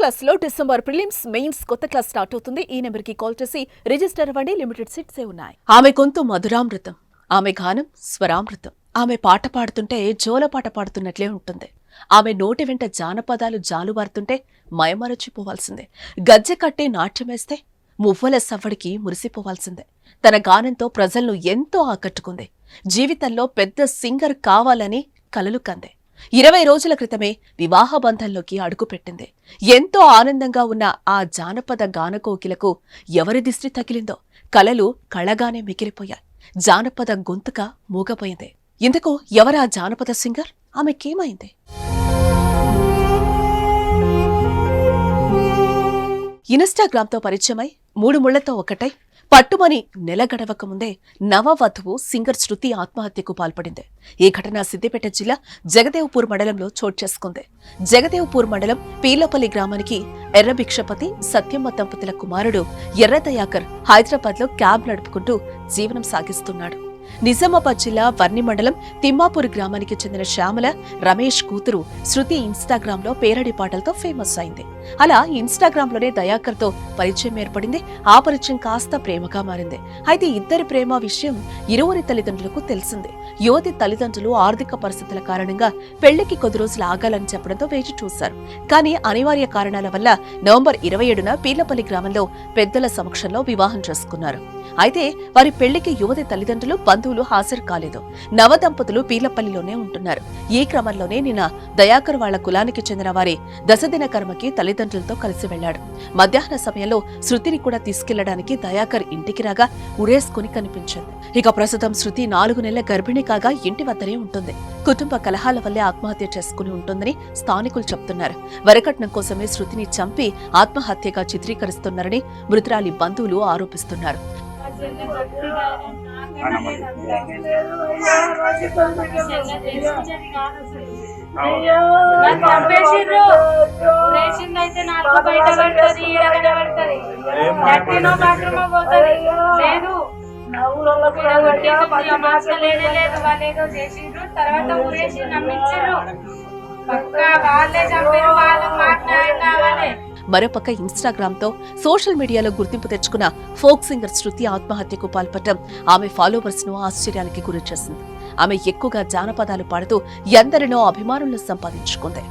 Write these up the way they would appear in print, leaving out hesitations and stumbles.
Class లో December prelims mains కొత్త class start అవుతుంది. ఈ నెంబర్ కి కాల్ చేసి రిజిస్టర్ అవ్వండి. లిమిటెడ్ సీట్సే ఉన్నాయి. ఆమె గొంతు మధురామృతం, ఆమె గానం స్వరామృతం. ఆమె పాట పాడుతుంటే జోలపాట పాడుతున్నట్లే ఉంటుంది. ఆమె నోటి వెంట జానపదాలు జాలువారుతుంటే మయమరచిపోవాల్సిందే. గజ్జె కట్టి నాట్యమేస్తే మువ్వల సవ్వడికి మురిసిపోవాల్సిందే. తన గానంతో ప్రజలను ఎంతో ఆకట్టుకుంది. జీవితంలో పెద్ద సింగర్ కావాలని కలలు కందే. 20 రోజుల క్రితమే వివాహ బంధంలోకి అడుగుపెట్టింది. ఎంతో ఆనందంగా ఉన్న ఆ జానపద గానకోకిలకు ఎవరి దిష్టి తగిలిందో కలలు కళగానే మిగిలిపోయాయి. జానపద గొంతుక మూగపోయింది. ఇందుకు ఎవరా జానపద సింగర్? ఆమెకేమైంది? ఇన్స్టాగ్రామ్తో పరిచయమై 3 ముళ్లతో ఒకటై పట్టుమని నెల గడవక ముందే నవవధువు సింగర్ శృతి ఆత్మహత్యకు పాల్పడింది. ఈ ఘటన సిద్దిపేట జిల్లా జగదేవ్పూర్ మండలంలో చోటు చేసుకుంది. జగదేవ్పూర్ మండలం పీలపల్లి గ్రామానికి ఎర్రభిక్షపతి సత్యమ్మ దంపతుల కుమారుడు ఎర్రదయాకర్ హైదరాబాద్లో క్యాబ్ నడుపుకుంటూ జీవనం సాగిస్తున్నాడు. నిజామాబాద్ జిల్లా వర్ని మండలం తిమ్మాపూర్ గ్రామానికి చెందిన శ్యామల రమేష్ కూతురు శృతి ఇన్స్టాగ్రామ్ లో పేరడి పాటలతో ఫేమస్ అయింది. అలా ఇన్స్టాగ్రామ్ లోనే దయాకర్తో పరిచయం ఏర్పడింది. ఆ పరిచయం కాస్త ప్రేమగా మారింది. అయితే ఇద్దరి ప్రేమ విషయం ఇరువురి తల్లిదండ్రులకు తెలిసింది. యువతి తల్లిదండ్రులు ఆర్థిక పరిస్థితుల కారణంగా పెళ్లికి కొద్ది రోజులు ఆగాలని చెప్పడంతో వేచి చూశారు. కానీ అనివార్య కారణాల వల్ల నవంబర్ 27న పీర్లపల్లి గ్రామంలో పెద్దల సమక్షంలో వివాహం చేసుకున్నారు. అయితే వారి పెళ్లికి యువతి తల్లిదండ్రులు బంధువులు హాజరు కాలేదు. నవదంపతులు పీర్లపల్లిలోనే ఉంటున్నారు. ఈ క్రమంలోనే నిన్న దయాకర్ వాళ్ల కులానికి చెందిన వారి దశదిన కర్మకి తల్లిదండ్రులతో కలిసి వెళ్లాడు. మధ్యాహ్న సమయంలో శృతిని కూడా తీసుకెళ్లడానికి దయాకర్ ఇంటికి రాగా ఉరేసుకుని కనిపించింది. ఇక ప్రస్తుతం శృతి 4 నెలల గర్భిణి కాగా ఇంటి వద్దనే ఉంటుంది. కుటుంబ కలహాల వల్లే ఆత్మహత్య చేసుకుని ఉంటుందని స్థానికులు చెప్తున్నారు. వరకట్నం కోసమే శృతిని చంపి ఆత్మహత్యగా చిత్రీకరిస్తున్నారని మృతురాలి బంధువులు ఆరోపిస్తున్నారు. మరోపక్క ఇన్స్టాగ్రామ్ తో సోషల్ మీడియాలో గుర్తింపు తెచ్చుకున్న ఫోక్ సింగర్ శృతి ఆత్మహత్యకు పాల్పడటం ఆమె ఫాలోవర్స్ ను ఆశ్చర్యానికి గురిచేసింది. ఆమె ఎక్కువగా జానపదాలు పాడుతూ ఎందరినో అభిమానులను సంపాదించుకుంది.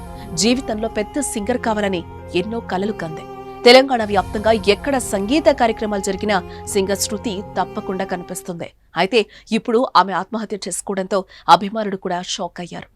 జీవితంలో పెద్ద సింగర్ కావాలని ఎన్నో కలలు కంది. తెలంగాణ వ్యాప్తంగా ఎక్కడ సంగీత కార్యక్రమాలు జరిగినా సింగర్ శృతి తప్పకుండా కనిపిస్తుంది. అయితే ఇప్పుడు ఆమె ఆత్మహత్య చేసుకోవడంతో అభిమానులు కూడా షాక్ అయ్యారు.